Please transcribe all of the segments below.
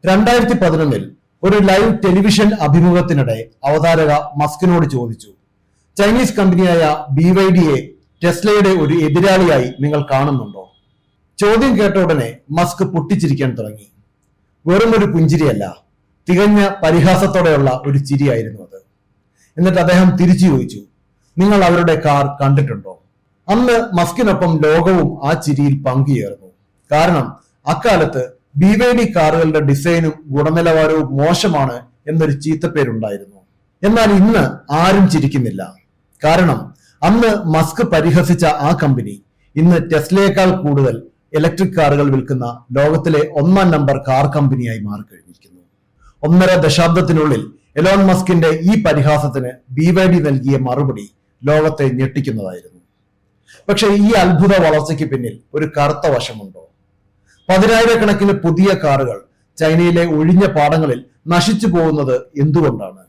2011 ഒരു live television അഭിമുഖത്തിനിടെ അവതാരക മസ്കിനോട് ചോദിച്ചു, Chinese കമ്പനിയായ BYDയെ ടെസ്ലയുടെ ഒരു എതിരാളിയായി നിങ്ങൾ കാണുന്നുണ്ടോ? ചോദ്യം കേട്ട ഉടനെ മസ്ക് പൊട്ടിച്ചിരിക്കാൻ തുടങ്ങി. വെറും ഒരു പുഞ്ചിരിയല്ല, തികഞ്ഞ പരിഹാസത്തോടെയുള്ള ഒരു ചിരിയായിരുന്നു അത്. എന്നിട്ട് അദ്ദേഹം തിരിച്ചു ചോദിച്ചു, നിങ്ങൾ അവരുടെ കാർ കണ്ടിട്ടുണ്ടോ? അന്ന് മസ്കിനൊപ്പം ലോകവും ആ ചിരിയിൽ പങ്കുചേർന്നു. കാരണം അക്കാലത്ത് BYD കാറുകളുടെ ഡിസൈനും ഗുണനിലവാരവും മോശമാണ് എന്നൊരു ചീത്തപ്പേരുണ്ടായിരുന്നു. എന്നാൽ ഇന്ന് ആരും ചിരിക്കുന്നില്ല. കാരണം അന്ന് മസ്ക് പരിഹസിച്ച ആ കമ്പനി ഇന്ന് ടെസ്ലയേക്കാൾ കൂടുതൽ ഇലക്ട്രിക് കാറുകൾ വിൽക്കുന്ന ലോകത്തിലെ 1-ാം നമ്പർ കാർ കമ്പനിയായി മാറിക്കഴിഞ്ഞിരിക്കുന്നു. 1.5 ദശാബ്ദത്തിനുള്ളിൽ എലോൺ മസ്കിന്റെ ഈ പരിഹാസത്തിന് BYD നൽകിയ മറുപടി ലോകത്തെ ഞെട്ടിക്കുന്നതായിരുന്നു. പക്ഷെ ഈ അത്ഭുത വളർച്ചയ്ക്ക് പിന്നിൽ ഒരു കറുത്ത വശമുണ്ടോ? 10,000-കണക്കിന് പുതിയ കാറുകൾ ചൈനയിലെ ഒഴിഞ്ഞ പാടങ്ങളിൽ നശിച്ചു പോകുന്നത് എന്തുകൊണ്ടാണ്?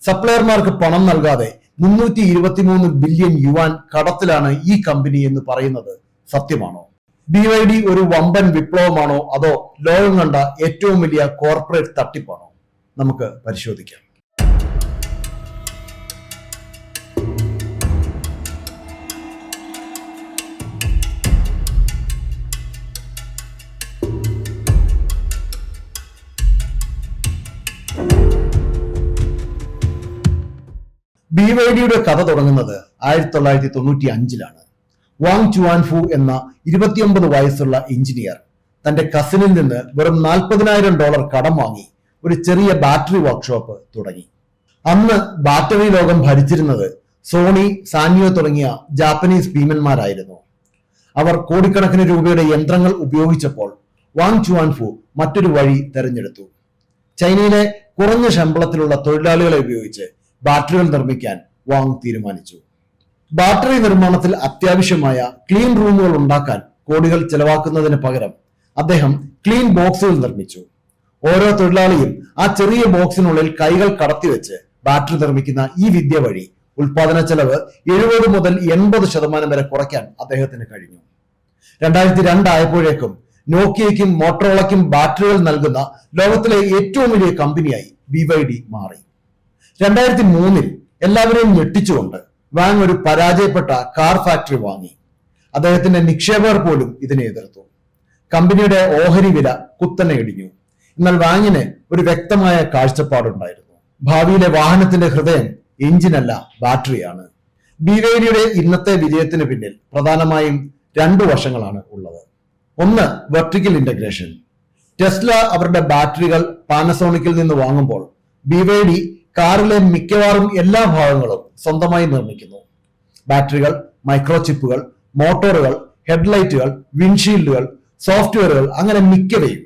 സപ്ലയർമാർക്ക് പണം നൽകാതെ 323 ബില്യൺ യുവാൻ കടത്തിലാണ് ഈ കമ്പനി എന്ന് പറയുന്നത് സത്യമാണോ? BYD ഒരു വമ്പൻ വിപ്ലവമാണോ അതോ ലോകം കണ്ട ഏറ്റവും വലിയ കോർപ്പറേറ്റ് തട്ടിപ്പാണോ? നമുക്ക് പരിശോധിക്കാം. BYDയുടെ കഥ തുടങ്ങുന്നത് 1995-ലാണ്. വാങ് ചുവാൻഫു എന്ന 29 വയസ്സുള്ള എഞ്ചിനീയർ തന്റെ കസിനിൽ നിന്ന് വെറും $40,000 കടം വാങ്ങി ഒരു ചെറിയ ബാറ്ററി വർക്ക്ഷോപ്പ് തുടങ്ങി. അന്ന് ബാറ്ററി ലോകം ഭരിച്ചിരുന്നത് സോണി, സാനിയോ തുടങ്ങിയ ജാപ്പനീസ് ഭീമന്മാരായിരുന്നു. അവർ കോടിക്കണക്കിന് രൂപയുടെ യന്ത്രങ്ങൾ ഉപയോഗിച്ചപ്പോൾ വാങ് ചുവാൻഫു മറ്റൊരു വഴി തെരഞ്ഞെടുത്തു. ചൈനയിലെ കുറഞ്ഞ ശമ്പളത്തിലുള്ള തൊഴിലാളികളെ ഉപയോഗിച്ച് ബാറ്ററികൾ നിർമ്മിക്കാൻ വാങ് തീരുമാനിച്ചു. ബാറ്ററി നിർമ്മാണത്തിൽ അത്യാവശ്യമായ ക്ലീൻ റൂമുകൾ ഉണ്ടാക്കാൻ കോടികൾ ചെലവാക്കുന്നതിന് പകരം അദ്ദേഹം ക്ലീൻ ബോക്സുകൾ നിർമ്മിച്ചു. ഓരോ തൊഴിലാളിയും ആ ചെറിയ ബോക്സിനുള്ളിൽ കൈകൾ കടത്തിവെച്ച് ബാറ്ററി നിർമ്മിക്കുന്ന ഈ വിദ്യ വഴി ഉൽപാദന ചെലവ് 70 മുതൽ 80% വരെ കുറയ്ക്കാൻ അദ്ദേഹത്തിന് കഴിഞ്ഞു. 2002 ആയപ്പോഴേക്കും നോക്കിയയ്ക്കും മോട്ടറോളയ്ക്കും ബാറ്ററികൾ നൽകുന്ന ലോകത്തിലെ ഏറ്റവും വലിയ കമ്പനിയായി BYD മാറി. 2003 എല്ലാവരെയും ഞെട്ടിച്ചുകൊണ്ട് വാങ് ഒരു പരാജയപ്പെട്ട കാർ ഫാക്ടറി വാങ്ങി. അദ്ദേഹത്തിന്റെ നിക്ഷേപകർ പോലും ഇതിനെ എതിർത്തു. കമ്പനിയുടെ ഓഹരി വില കുത്തനെ ഇടിഞ്ഞു. എന്നാൽ വാങ്ങിന് ഒരു വ്യക്തമായ കാഴ്ചപ്പാടുണ്ടായിരുന്നു. ഭാവിയിലെ വാഹനത്തിന്റെ ഹൃദയം എഞ്ചിനല്ല, ബാറ്ററിയാണ്. BYDയുടെ ഇന്നത്തെ വിജയത്തിന് പിന്നിൽ പ്രധാനമായും 2 വശങ്ങളാണ് ഉള്ളത്. ഒന്ന്, വെർട്ടിക്കൽ ഇന്റഗ്രേഷൻ. ടെസ്ല അവരുടെ ബാറ്ററികൾ പാനസോണിക്കിൽ നിന്ന് വാങ്ങുമ്പോൾ BYD കാറിലെ മിക്കവാറും എല്ലാ ഭാഗങ്ങളും സ്വന്തമായി നിർമ്മിക്കുന്നു. ബാറ്ററികൾ, മൈക്രോചിപ്പുകൾ, മോട്ടോറുകൾ, ഹെഡ്ലൈറ്റുകൾ, വിൻഷീൽഡുകൾ, സോഫ്റ്റ്വെയറുകൾ, അങ്ങനെ മിക്കവയും.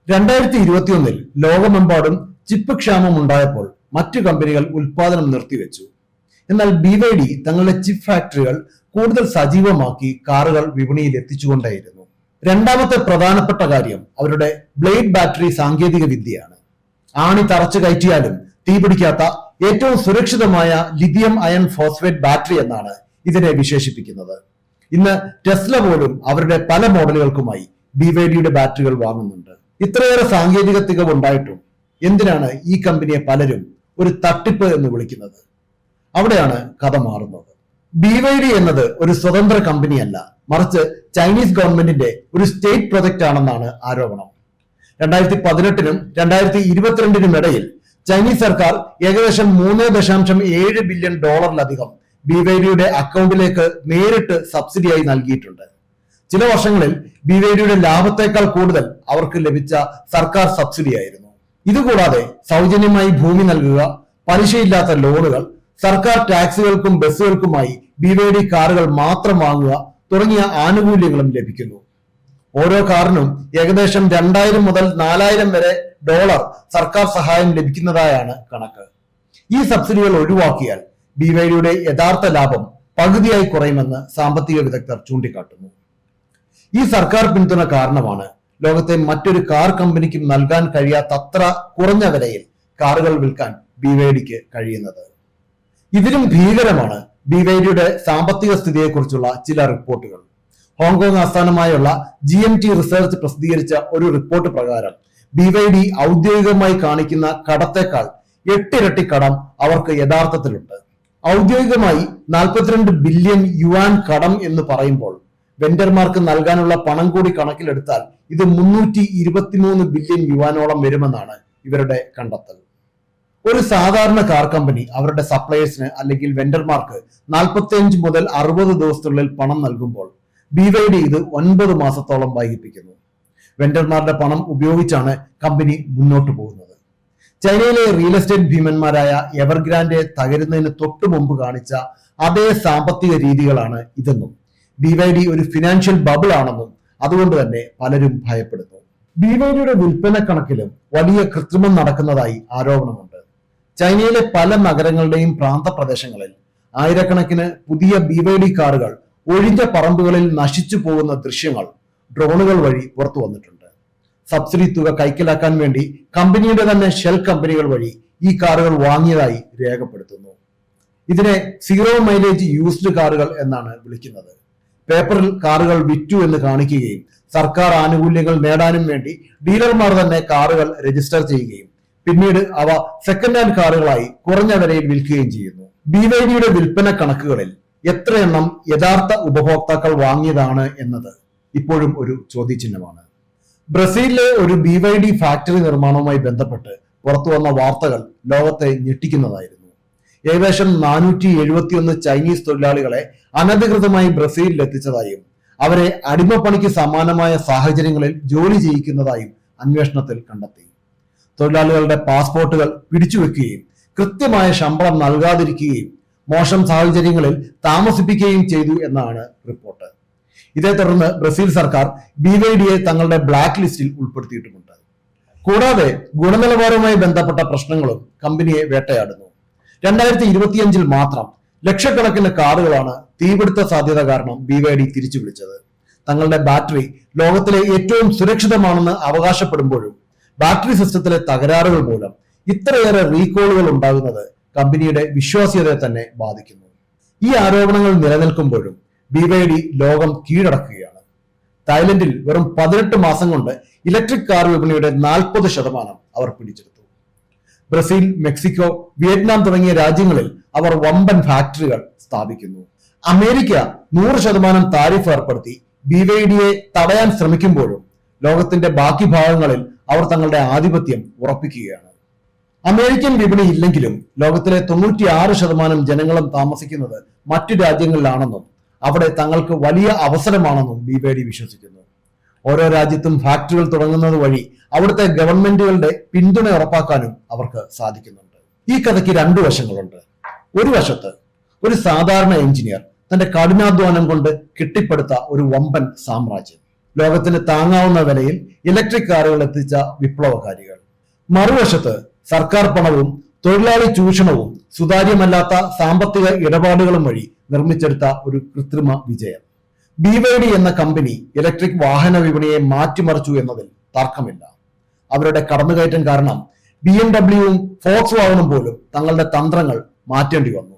2021 ലോകമെമ്പാടും ചിപ്പ് ക്ഷാമം ഉണ്ടായപ്പോൾ മറ്റു കമ്പനികൾ ഉൽപാദനം നിർത്തിവെച്ചു. എന്നാൽ BYD തങ്ങളുടെ ചിപ്പ് ഫാക്ടറികൾ കൂടുതൽ സജീവമാക്കി കാറുകൾ വിപണിയിൽ എത്തിച്ചുകൊണ്ടേയിരുന്നു. രണ്ടാമത്തെ പ്രധാനപ്പെട്ട കാര്യം അവരുടെ ബ്ലേഡ് ബാറ്ററി സാങ്കേതിക വിദ്യയാണ്. ആണി തറച്ചു കയറ്റിയാലും തീപിടിക്കാത്ത ഏറ്റവും സുരക്ഷിതമായ ലിഥിയം അയൺ ഫോസ്ഫേറ്റ് ബാറ്ററി എന്നാണ് ഇതിനെ വിശേഷിപ്പിക്കുന്നത്. ഇന്ന് ടെസ്ല പോലും അവരുടെ പല മോഡലുകൾക്കുമായി BYDയുടെ ബാറ്ററികൾ വാങ്ങുന്നുണ്ട്. ഇത്രയേറെ സാങ്കേതിക തികവുണ്ടായിട്ടും എന്തിനാണ് ഈ കമ്പനിയെ പലരും ഒരു തട്ടിപ്പ് എന്ന് വിളിക്കുന്നത്? അവിടെയാണ് കഥ മാറുന്നത്. BYD എന്നത് ഒരു സ്വതന്ത്ര കമ്പനിയല്ല, മറിച്ച് ചൈനീസ് ഗവൺമെന്റിന്റെ ഒരു സ്റ്റേറ്റ് പ്രൊജക്ട് ആണെന്നാണ് ആരോപണം. 2018-നും 2022-നും ഇടയിൽ ചൈനീസ് സർക്കാർ ഏകദേശം $3.7 ബില്യൺ BYDയുടെ അക്കൗണ്ടിലേക്ക് നേരിട്ട് സബ്സിഡിയായി നൽകിയിട്ടുണ്ട്. ചില വർഷങ്ങളിൽ BYDയുടെ ലാഭത്തേക്കാൾ കൂടുതൽ അവർക്ക് ലഭിച്ച സർക്കാർ സബ്സിഡിയായിരുന്നു. ഇതുകൂടാതെ സൗജന്യമായി ഭൂമി നൽകുക, പലിശയില്ലാത്ത ലോണുകൾ, സർക്കാർ ടാക്സുകൾക്കും ബസ്സുകൾക്കുമായി BYD കാറുകൾ മാത്രം വാങ്ങുക തുടങ്ങിയ ആനുകൂല്യങ്ങളും ലഭിക്കുന്നു. ഓരോ കാറിനും ഏകദേശം 2,000 മുതൽ 4,000 വരെ ഡോളർ സർക്കാർ സഹായം ലഭിക്കുന്നതായാണ് കണക്ക്. ഈ സബ്സിഡികൾ ഒഴിവാക്കിയാൽ BYDയുടെ യഥാർത്ഥ ലാഭം പകുതിയായി കുറയുമെന്ന് സാമ്പത്തിക വിദഗ്ധർ ചൂണ്ടിക്കാട്ടുന്നു. ഈ സർക്കാർ പിന്തുണ കാരണമാണ് ലോകത്തെ മറ്റൊരു കാർ കമ്പനിക്കും നൽകാൻ കഴിയാത്തത്ര കുറഞ്ഞ വിലയിൽ കാറുകൾ വിൽക്കാൻ BYDക്ക് കഴിയുന്നത്. ഇതിലും ഭീകരമാണ് BYDയുടെ സാമ്പത്തിക സ്ഥിതിയെക്കുറിച്ചുള്ള ചില റിപ്പോർട്ടുകൾ. ഹോങ്കോങ് ആസ്ഥാനമായുള്ള GMT റിസർച്ച് പ്രസിദ്ധീകരിച്ച ഒരു റിപ്പോർട്ട് പ്രകാരം BYD ഔദ്യോഗികമായി കാണിക്കുന്ന കടത്തേക്കാൾ 8 ഇരട്ടി കടം അവർക്ക് യഥാർത്ഥത്തിലുണ്ട്. ഔദ്യോഗികമായി 42 ബില്യൺ യുവാൻ കടം എന്ന് പറയുമ്പോൾ വെണ്ടർമാർക്ക് നൽകാനുള്ള പണം കൂടി കണക്കിലെടുത്താൽ ഇത് 323 ബില്യൺ യുവാനോളം വരുമെന്നാണ് ഇവരുടെ കണ്ടെത്തൽ. ഒരു സാധാരണ കാർ കമ്പനി അവരുടെ സപ്ലയേഴ്സിന് അല്ലെങ്കിൽ വെണ്ടർമാർക്ക് 45 മുതൽ 60 ദിവസത്തിനുള്ളിൽ പണം നൽകുമ്പോൾ BYD ഇത് 9 മാസത്തോളം വൈകിപ്പിക്കുന്നു. വെണ്ടർമാരുടെ പണം ഉപയോഗിച്ചാണ് കമ്പനി മുന്നോട്ട് പോകുന്നത്. ചൈനയിലെ റിയൽ എസ്റ്റേറ്റ് ഭീമന്മാരായ എവർഗ്രാൻഡ് തകരുന്നതിന് തൊട്ടു മുമ്പ് കാണിച്ച അതേ സാമ്പത്തിക രീതികളാണ് ഇതെന്നും BYD ഒരു ഫിനാൻഷ്യൽ ബബിൾ ആണെന്നും അതുകൊണ്ട് തന്നെ പലരും ഭയപ്പെടുന്നു. BYDയുടെ വിൽപ്പന കണക്കിലും വലിയ കൃത്രിമം നടക്കുന്നതായി ആരോപണമുണ്ട്. ചൈനയിലെ പല നഗരങ്ങളുടെയും പ്രാന്തപ്രദേശങ്ങളിൽ ആയിരക്കണക്കിന് പുതിയ BYD കാറുകൾ ഒഴിഞ്ഞ പറമ്പുകളിൽ നശിച്ചു പോകുന്ന ദൃശ്യങ്ങൾ ഡ്രോണുകൾ വഴി പുറത്തു വന്നിട്ടുണ്ട്. സബ്സിഡി തുക കൈക്കലാക്കാൻ വേണ്ടി കമ്പനിയുടെ തന്നെ ഷെൽ കമ്പനികൾ വഴി ഈ കാറുകൾ വാങ്ങിയതായി രേഖപ്പെടുത്തുന്നു. ഇതിനെ സീറോ മൈലേജ് യൂസ്ഡ് കാറുകൾ എന്നാണ് വിളിക്കുന്നത്. പേപ്പറിൽ കാറുകൾ വിറ്റു എന്ന് കാണിക്കുകയും സർക്കാർ ആനുകൂല്യങ്ങൾ നേടാനും വേണ്ടി ഡീലർമാർ തന്നെ കാറുകൾ രജിസ്റ്റർ ചെയ്യുകയും പിന്നീട് അവ സെക്കൻഡ് ഹാൻഡ് കാറുകളായി കുറഞ്ഞ വിലയിൽ വിൽക്കുകയും ചെയ്യുന്നു. BYDയുടെ വിൽപ്പന കണക്കുകളിൽ എത്ര എണ്ണം യഥാർത്ഥ ഉപഭോക്താക്കൾ വാങ്ങിയതാണ് എന്നത് ഇപ്പോഴും ഒരു ചോദ്യചിഹ്നമാണ്. ബ്രസീലിലെ ഒരു BYD ഫാക്ടറി നിർമ്മാണവുമായി ബന്ധപ്പെട്ട് പുറത്തു വന്ന വാർത്തകൾ ലോകത്തെ ഞെട്ടിക്കുന്നതായിരുന്നു. ഏകദേശം 471 ചൈനീസ് തൊഴിലാളികളെ അനധികൃതമായി ബ്രസീലിൽ എത്തിച്ചതായും അവരെ അടിമപ്പണിക്ക് സമാനമായ സാഹചര്യങ്ങളിൽ ജോലി ചെയ്യിക്കുന്നതായും അന്വേഷണത്തിൽ കണ്ടെത്തി. തൊഴിലാളികളുടെ പാസ്പോർട്ടുകൾ പിടിച്ചുവെക്കുകയും കൃത്യമായ ശമ്പളം നൽകാതിരിക്കുകയും മോശം സാഹചര്യങ്ങളിൽ താമസിപ്പിക്കുകയും ചെയ്തു എന്നാണ് റിപ്പോർട്ട്. ഇതേ തുടർന്ന് ബ്രസീൽ സർക്കാർ BYDയെ തങ്ങളുടെ ബ്ലാക്ക് ലിസ്റ്റിൽ ഉൾപ്പെടുത്തിയിട്ടുമുണ്ട്. കൂടാതെ ഗുണനിലവാരവുമായി ബന്ധപ്പെട്ട പ്രശ്നങ്ങളും കമ്പനിയെ വേട്ടയാടുന്നു. 2025 മാത്രം ലക്ഷക്കണക്കിന് കാറുകളാണ് തീപിടുത്ത സാധ്യത കാരണം BYD തിരിച്ചു വിളിച്ചത്. തങ്ങളുടെ ബാറ്ററി ലോകത്തിലെ ഏറ്റവും സുരക്ഷിതമാണെന്ന് അവകാശപ്പെടുമ്പോഴും ബാറ്ററി സിസ്റ്റത്തിലെ തകരാറുകൾ മൂലം ഇത്രയേറെ റീകോളുകൾ ഉണ്ടാകുന്നത് കമ്പനിയുടെ വിശ്വാസ്യതയെ തന്നെ ബാധിക്കുന്നു. ഈ ആരോപണങ്ങൾ നിലനിൽക്കുമ്പോഴും BYD ലോകം കീഴടക്കുകയാണ്. തായ്ലൻഡിൽ വെറും 18 മാസം കൊണ്ട് ഇലക്ട്രിക് കാർ വിപണിയുടെ 40% അവർ പിടിച്ചെടുത്തു. ബ്രസീൽ, മെക്സിക്കോ, വിയറ്റ്നാം തുടങ്ങിയ രാജ്യങ്ങളിൽ അവർ വമ്പൻ ഫാക്ടറികൾ സ്ഥാപിക്കുന്നു. അമേരിക്ക 100% താരിഫ് ഏർപ്പെടുത്തി BYDയെ തടയാൻ ശ്രമിക്കുമ്പോഴും ലോകത്തിന്റെ ബാക്കി ഭാഗങ്ങളിൽ അവർ തങ്ങളുടെ ആധിപത്യം ഉറപ്പിക്കുകയാണ്. അമേരിക്കൻ വിപണി ഇല്ലെങ്കിലും ലോകത്തിലെ 96% ജനങ്ങളും താമസിക്കുന്നത് മറ്റു രാജ്യങ്ങളിലാണെന്നും അവിടെ തങ്ങൾക്ക് വലിയ അവസരമാണെന്നും BYD വിശ്വസിക്കുന്നു. ഓരോ രാജ്യത്തും ഫാക്ടറികൾ തുടങ്ങുന്നത് വഴി അവിടുത്തെ ഗവൺമെന്റുകളുടെ പിന്തുണ ഉറപ്പാക്കാനും അവർക്ക് സാധിക്കുന്നുണ്ട്. ഈ കഥയ്ക്ക് 2 വശങ്ങളുണ്ട്. ഒരു വശത്ത് ഒരു സാധാരണ എഞ്ചിനീയർ തന്റെ കഠിനാധ്വാനം കൊണ്ട് കെട്ടിപ്പടുത്ത ഒരു വമ്പൻ സാമ്രാജ്യം, ലോകത്തിന് താങ്ങാവുന്ന വിലയിൽ ഇലക്ട്രിക് കാറുകൾ എത്തിച്ച വിപ്ലവകാരികൾ. മറുവശത്ത് സർക്കാർ പണവും തൊഴിലാളി ചൂഷണവും സുതാര്യമല്ലാത്ത സാമ്പത്തിക ഇടപാടുകളും വഴി നിർമ്മിച്ചെടുത്ത ഒരു കൃത്രിമ വിജയം. BYD എന്ന കമ്പനി ഇലക്ട്രിക് വാഹന വിപണിയെ മാറ്റിമറിച്ചു എന്നതിൽ തർക്കമില്ല. അവരുടെ കടന്നുകയറ്റം കാരണം BMW-യും ഫോക്സ്വാഗണും പോലും തങ്ങളുടെ തന്ത്രങ്ങൾ മാറ്റേണ്ടി വന്നു.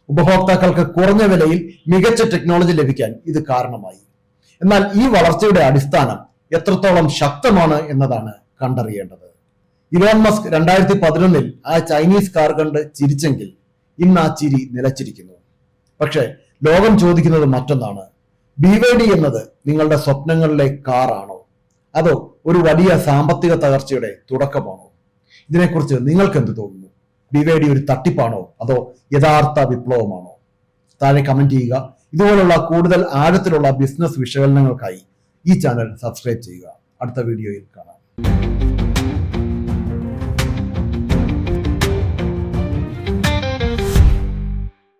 ഉപഭോക്താക്കൾക്ക് കുറഞ്ഞ വിലയിൽ മികച്ച ടെക്നോളജി ലഭിക്കാൻ ഇത് കാരണമായി. എന്നാൽ ഈ വളർച്ചയുടെ അടിസ്ഥാനം എത്രത്തോളം ശക്തമാണ് എന്നതാണ് കണ്ടറിയേണ്ടത്. ഇലോൺ മസ്ക് 2011 ആ ചൈനീസ് കാർ കണ്ട് ചിരിച്ചെങ്കിൽ ഇന്ന് ആ ചിരി നിലച്ചിരിക്കുന്നു. പക്ഷെ ലോകം ചോദിക്കുന്നത് മറ്റൊന്നാണ്. BYD എന്നത് നിങ്ങളുടെ സ്വപ്നങ്ങളിലെ കാറാണോ, അതോ ഒരു വലിയ സാമ്പത്തിക തകർച്ചയുടെ തുടക്കമാണോ? ഇതിനെക്കുറിച്ച് നിങ്ങൾക്ക് എന്ത് തോന്നുന്നു? BYD ഒരു തട്ടിപ്പാണോ അതോ യഥാർത്ഥ വിപ്ലവമാണോ? താഴെ കമന്റ് ചെയ്യുക. ഇതുപോലുള്ള കൂടുതൽ ആഴത്തിലുള്ള ബിസിനസ് വിശകലനങ്ങൾക്കായി ഈ ചാനൽ സബ്സ്ക്രൈബ് ചെയ്യുക. അടുത്ത വീഡിയോയിൽ കാണാം.